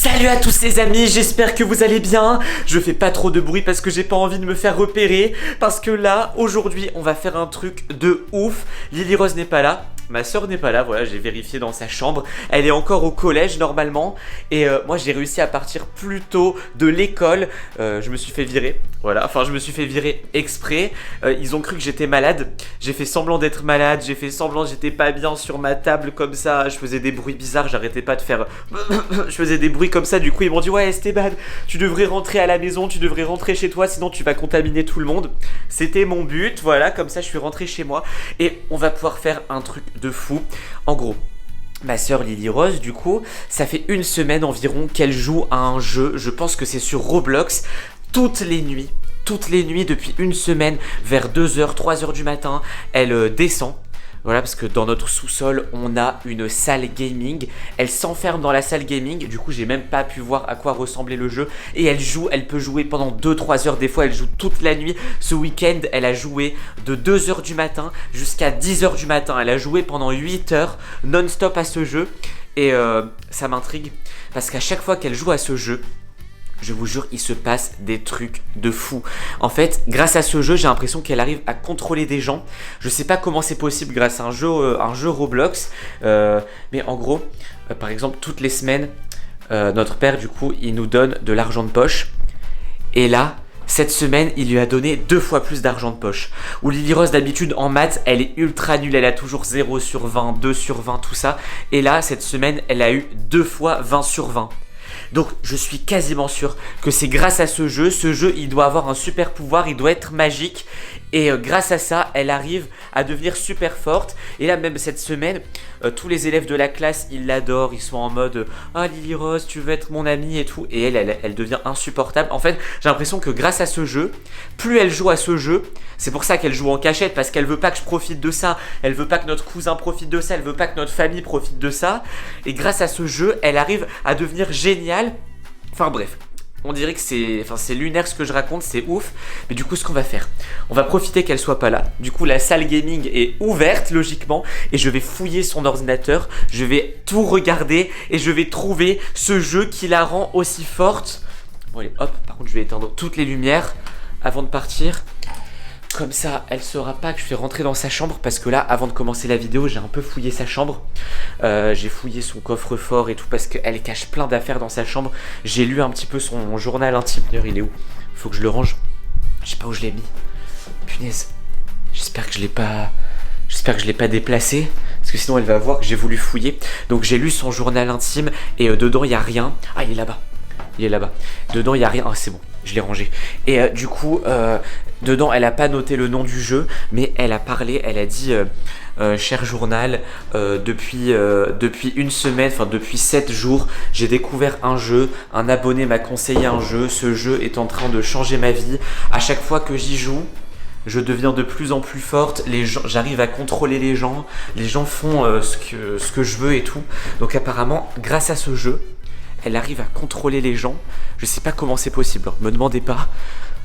Salut à tous les amis, j'espère que vous allez bien. Je fais pas trop de bruit parce que j'ai pas envie de me faire repérer. Parce que là, aujourd'hui, on va faire un truc de ouf. Lily Rose n'est pas là. Ma soeur n'est pas là, voilà, j'ai vérifié dans sa chambre. Elle est encore au collège normalement. Et moi j'ai réussi à partir plus tôt de l'école. Je me suis fait virer, voilà, enfin je me suis fait virer exprès. Ils ont cru que j'étais malade. J'ai fait semblant d'être malade, j'ai fait semblant que j'étais pas bien sur ma table comme ça. Je faisais des bruits bizarres, j'arrêtais pas de faire... Je faisais des bruits comme ça, du coup ils m'ont dit ouais Esteban, tu devrais rentrer à la maison, tu devrais rentrer chez toi, sinon tu vas contaminer tout le monde. C'était mon but, voilà, comme ça je suis rentré chez moi. Et on va pouvoir faire un truc de fou. En gros, ma soeur Lily Rose, du coup, ça fait une semaine environ qu'elle joue à un jeu, je pense que c'est sur Roblox, toutes les nuits depuis une semaine, vers 2h, 3h du matin, elle descend. Voilà, parce que dans notre sous-sol, on a une salle gaming. Elle s'enferme dans la salle gaming. Du coup, j'ai même pas pu voir à quoi ressemblait le jeu. Et elle joue, elle peut jouer pendant 2-3 heures. Des fois, elle joue toute la nuit. Ce week-end, elle a joué de 2h du matin jusqu'à 10h du matin. Elle a joué pendant 8 heures non-stop à ce jeu. Et ça m'intrigue. Parce qu'à chaque fois qu'elle joue à ce jeu, je vous jure, il se passe des trucs de fou. En fait, grâce à ce jeu, j'ai l'impression qu'elle arrive à contrôler des gens. Je sais pas comment c'est possible grâce à un jeu Roblox. Mais en gros, par exemple, toutes les semaines, notre père, du coup, il nous donne de l'argent de poche. Et là, cette semaine, il lui a donné 2 fois plus d'argent de poche. Où Lily Rose, d'habitude, en maths, elle est ultra nulle. Elle a toujours 0 sur 20, 2 sur 20, tout ça. Et là, cette semaine, elle a eu 2 fois 20 sur 20. Donc je suis quasiment sûr que c'est grâce à ce jeu. Ce jeu, il doit avoir un super pouvoir, il doit être magique. Et grâce à ça, elle arrive à devenir super forte. Et là, même cette semaine, tous les élèves de la classe, ils l'adorent. Ils sont en mode « Ah, Lily Rose, tu veux être mon amie et tout ». Et elle devient insupportable. En fait, j'ai l'impression que grâce à ce jeu, plus elle joue à ce jeu, c'est pour ça qu'elle joue en cachette. Parce qu'elle veut pas que je profite de ça. Elle veut pas que notre cousin profite de ça. Elle veut pas que notre famille profite de ça. Et grâce à ce jeu, elle arrive à devenir géniale. Enfin bref. On dirait que c'est lunaire ce que je raconte, c'est ouf. Mais du coup, ce qu'on va faire, on va profiter qu'elle soit pas là. Du coup, la salle gaming est ouverte, logiquement. Et je vais fouiller son ordinateur. Je vais tout regarder. Et je vais trouver ce jeu qui la rend aussi forte. Bon, allez, hop. Par contre, je vais éteindre toutes les lumières avant de partir. Comme ça, elle saura pas que je vais rentrer dans sa chambre. Parce que là, avant de commencer la vidéo, j'ai un peu fouillé sa chambre. J'ai fouillé son coffre-fort et tout. Parce qu'elle cache plein d'affaires dans sa chambre. J'ai lu un petit peu son journal intime. D'ailleurs, il est où? Faut que je le range. Je sais pas où je l'ai mis. Punaise. J'espère que je l'ai pas déplacé. Parce que sinon, elle va voir que j'ai voulu fouiller. Donc, j'ai lu son journal intime. Et dedans, il n'y a rien. Ah, il est là-bas. Il est là-bas. Dedans, il n'y a rien. Ah, c'est bon. Je l'ai rangé. Et du coup, dedans, elle a pas noté le nom du jeu, mais elle a parlé, elle a dit cher journal, depuis une semaine, enfin depuis 7 jours, j'ai découvert un jeu, un abonné m'a conseillé un jeu, ce jeu est en train de changer ma vie. À chaque fois que j'y joue, je deviens de plus en plus forte, j'arrive à contrôler les gens font ce que je veux et tout. Donc apparemment, grâce à ce jeu, elle arrive à contrôler les gens. Je sais pas comment c'est possible, hein. Me demandez pas.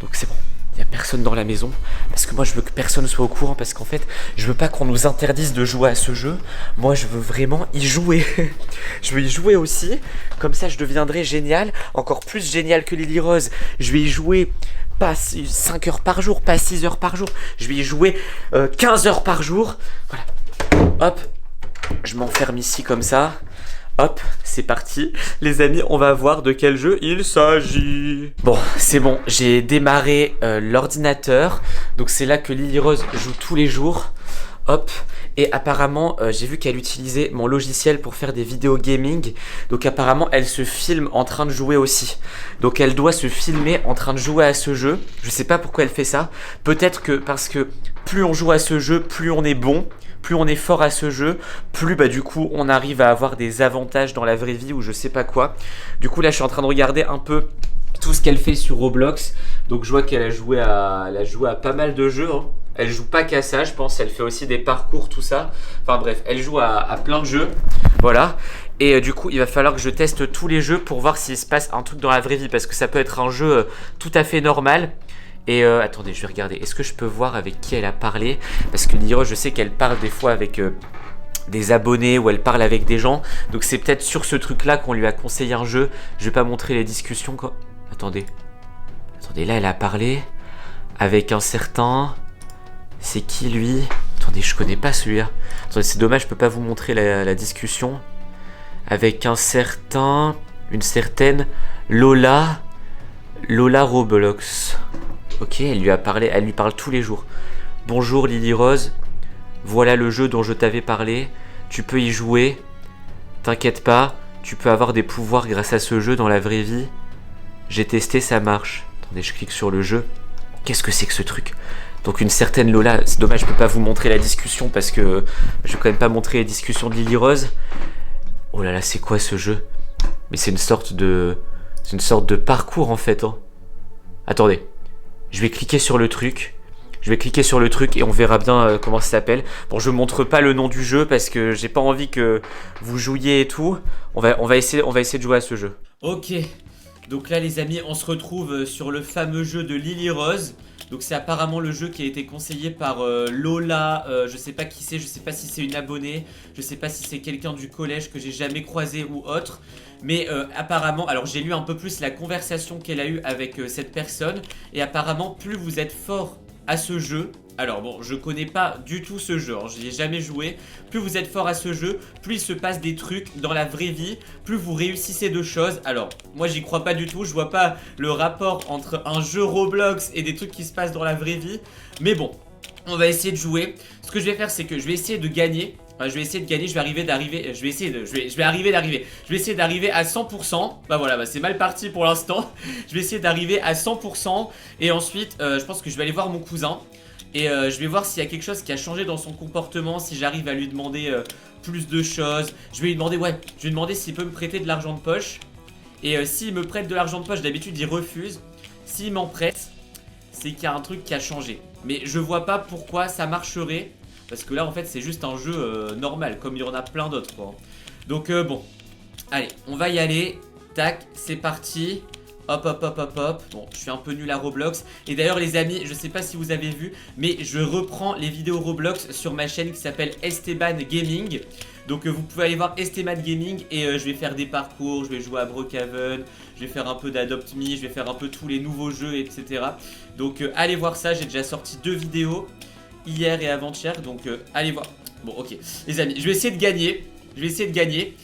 Donc c'est bon, il n'y a personne dans la maison. Parce que moi je veux que personne soit au courant. Parce qu'en fait, je veux pas qu'on nous interdise de jouer à ce jeu. Moi je veux vraiment y jouer. Je veux y jouer aussi. Comme ça je deviendrai génial. Encore plus génial que Lily Rose. Je vais y jouer pas 5 heures par jour, pas 6 heures par jour. Je vais y jouer 15 heures par jour. Voilà. Hop, je m'enferme ici comme ça. Hop, c'est parti. Les amis, on va voir de quel jeu il s'agit. Bon, c'est bon, j'ai démarré l'ordinateur. Donc c'est là que Lily Rose joue tous les jours. Hop, et apparemment, j'ai vu qu'elle utilisait mon logiciel pour faire des vidéos gaming. Donc apparemment, elle se filme en train de jouer aussi. Donc elle doit se filmer en train de jouer à ce jeu. Je sais pas pourquoi elle fait ça. Peut-être que parce que plus on joue à ce jeu, plus on est bon. Plus on est fort à ce jeu, plus bah du coup on arrive à avoir des avantages dans la vraie vie ou je sais pas quoi. Du coup là je suis en train de regarder un peu tout ce qu'elle fait sur Roblox. Donc je vois qu'elle a joué à pas mal de jeux, hein. Elle joue pas qu'à ça, je pense. Elle fait aussi des parcours, tout ça. Enfin bref, elle joue à plein de jeux. Voilà. Et du coup, il va falloir que je teste tous les jeux pour voir s'il se passe un truc dans la vraie vie. Parce que ça peut être un jeu tout à fait normal. Et attendez, je vais regarder. Est-ce que je peux voir avec qui elle a parlé? Parce que Lily Rose, je sais qu'elle parle des fois avec des abonnés où elle parle avec des gens. Donc c'est peut-être sur ce truc-là qu'on lui a conseillé un jeu. Je vais pas montrer les discussions quand... Attendez, là elle a parlé avec un certain... C'est qui lui? Attendez, je connais pas celui-là. Attendez, c'est dommage, je peux pas vous montrer la discussion. Avec un certain... Une certaine Lola Roblox. Ok, elle lui parle tous les jours. Bonjour Lily Rose, voilà le jeu dont je t'avais parlé. Tu peux y jouer. T'inquiète pas, tu peux avoir des pouvoirs grâce à ce jeu dans la vraie vie. J'ai testé, ça marche. Attendez, je clique sur le jeu. Qu'est-ce que c'est que ce truc? Donc une certaine Lola, c'est dommage, je peux pas vous montrer la discussion parce que je vais quand même pas montrer les discussions de Lily Rose. Oh là là, c'est quoi ce jeu? Mais c'est une sorte de parcours en fait. Hein. Attendez, je vais cliquer sur le truc. Et on verra bien comment ça s'appelle. Bon, je montre pas le nom du jeu parce que j'ai pas envie que vous jouiez et tout. On va essayer de jouer à ce jeu. Ok, donc là les amis, on se retrouve sur le fameux jeu de Lily Rose. Donc c'est apparemment le jeu qui a été conseillé par Lola, je sais pas qui c'est, je sais pas si c'est une abonnée, je sais pas si c'est quelqu'un du collège que j'ai jamais croisé ou autre. Mais apparemment, alors j'ai lu un peu plus la conversation qu'elle a eue avec cette personne. Et apparemment, plus vous êtes fort à ce jeu, alors bon, je connais pas du tout ce jeu, hein, je n'y ai jamais joué. Plus vous êtes fort à ce jeu, plus il se passe des trucs dans la vraie vie, plus vous réussissez de choses. Alors, moi j'y crois pas du tout, je vois pas le rapport entre un jeu Roblox et des trucs qui se passent dans la vraie vie. Mais bon, on va essayer de jouer. Ce que je vais faire, c'est que je vais essayer de gagner. Enfin, je vais essayer de gagner, je vais arriver à 100%. Bah voilà, c'est mal parti pour l'instant. Je vais essayer d'arriver à 100%. Et ensuite, je pense que je vais aller voir mon cousin. Et je vais voir s'il y a quelque chose qui a changé dans son comportement. Si j'arrive à lui demander plus de choses. Je vais lui demander s'il peut me prêter de l'argent de poche. Et s'il me prête de l'argent de poche, d'habitude il refuse. S'il m'en prête, c'est qu'il y a un truc qui a changé. Mais je vois pas pourquoi ça marcherait. Parce que là en fait c'est juste un jeu normal, comme il y en a plein d'autres quoi. Donc bon, allez, on va y aller. Tac, c'est parti. Hop. Bon, je suis un peu nul à Roblox. Et d'ailleurs les amis, je sais pas si vous avez vu, mais je reprends les vidéos Roblox sur ma chaîne qui s'appelle Esteban Gaming. Donc vous pouvez aller voir Esteban Gaming. Et je vais faire des parcours, je vais jouer à Brookhaven, je vais faire un peu d'Adopt Me, je vais faire un peu tous les nouveaux jeux, etc. Donc allez voir ça, j'ai déjà sorti 2 vidéos hier et avant-hier, donc allez voir. Bon ok, les amis, je vais essayer de gagner.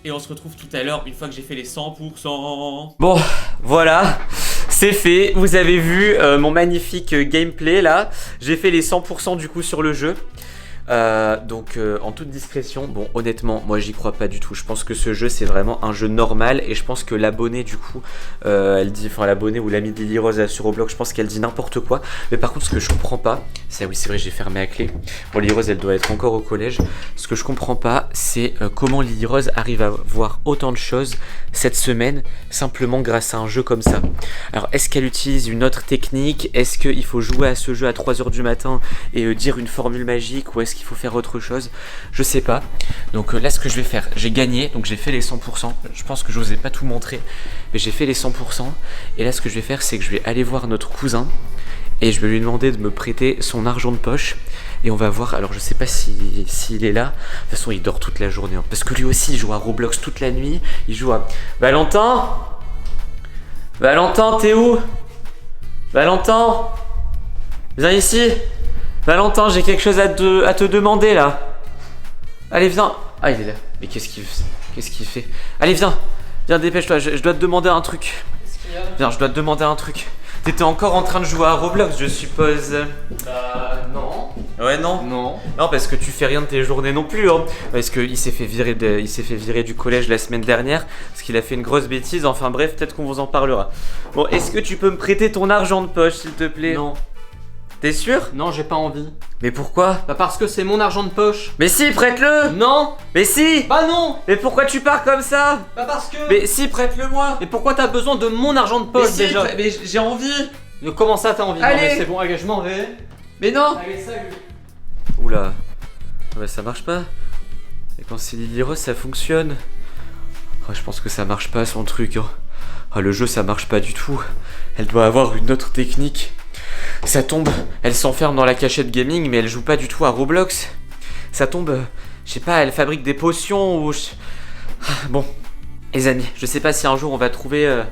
Et on se retrouve tout à l'heure une fois que j'ai fait les 100%. Bon, voilà, c'est fait. Vous avez vu mon magnifique gameplay là. J'ai fait les 100% du coup sur le jeu. Donc en toute discrétion, bon honnêtement moi j'y crois pas du tout. Je pense que ce jeu c'est vraiment un jeu normal. Et je pense que l'abonné du coup elle dit, enfin l'abonné ou l'ami de Lily Rose sur Roblox, je pense qu'elle dit n'importe quoi. Mais par contre ce que je comprends pas, c'est, oui c'est vrai j'ai fermé à clé. Bon Lily Rose elle doit être encore au collège. Ce que je comprends pas c'est comment Lily Rose arrive à voir autant de choses cette semaine simplement grâce à un jeu comme ça. Alors est-ce qu'elle utilise une autre technique? Est-ce qu'il faut jouer à ce jeu à 3 h du matin et dire une formule magique? Ou est-ce qu'il faut faire autre chose? Je sais pas. Donc là ce que je vais faire, j'ai gagné, donc j'ai fait les 100%. Je pense que je vous ai pas tout montré, mais j'ai fait les 100%. Et là ce que je vais faire c'est que je vais aller voir notre cousin et je vais lui demander de me prêter son argent de poche. Et on va voir, alors je sais pas s'il est là. De toute façon il dort toute la journée hein. Parce que lui aussi il joue à Roblox toute la nuit. Il joue à... Valentin, t'es où? Valentin, viens ici. Valentin, j'ai quelque chose à te demander là. Allez viens. Ah il est là. Mais qu'est-ce qu'il fait? Allez viens, dépêche-toi, je dois te demander un truc. Qu'est-ce qu'il y a? Viens, je dois te demander un truc. T'étais encore en train de jouer à Roblox, je suppose. Bah non. Ouais non. Non, parce que tu fais rien de tes journées non plus hein. Parce qu'il s'est fait virer du collège la semaine dernière parce qu'il a fait une grosse bêtise. Enfin bref, peut-être qu'on vous en parlera. Bon, est-ce que tu peux me prêter ton argent de poche s'il te plaît? Non. T'es sûr? Non, j'ai pas envie. Mais pourquoi? Bah parce que c'est mon argent de poche. Mais si, prête-le! Non. Mais si! Bah non. Mais pourquoi tu pars comme ça? Bah parce que... Mais si, prête-le-moi! Mais pourquoi t'as besoin de mon argent de poche déjà? Mais j'ai envie! Mais comment ça t'as envie? Allez. Non mais c'est bon, allez, je m'en vais. Mais non! Allez, salut. Oula. Ouais, ça marche pas. Et quand c'est Lily Rose, ça fonctionne. Oh, je pense que ça marche pas son truc. Hein. Oh, le jeu, ça marche pas du tout. Elle doit avoir une autre technique. Ça tombe, elle s'enferme dans la cachette gaming, mais elle joue pas du tout à Roblox. Ça tombe, je sais pas, elle fabrique des potions ou... Bon, les amis, je sais pas si un jour on va trouver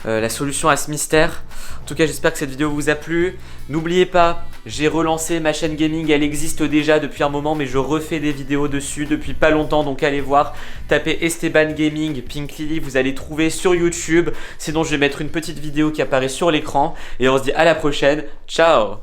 la solution à ce mystère. En tout cas, j'espère que cette vidéo vous a plu. N'oubliez pas, j'ai relancé ma chaîne gaming, elle existe déjà depuis un moment, mais je refais des vidéos dessus depuis pas longtemps, donc allez voir. Tapez Esteban Gaming, Pink Lily, vous allez trouver sur YouTube. Sinon, je vais mettre une petite vidéo qui apparaît sur l'écran. Et on se dit à la prochaine, ciao!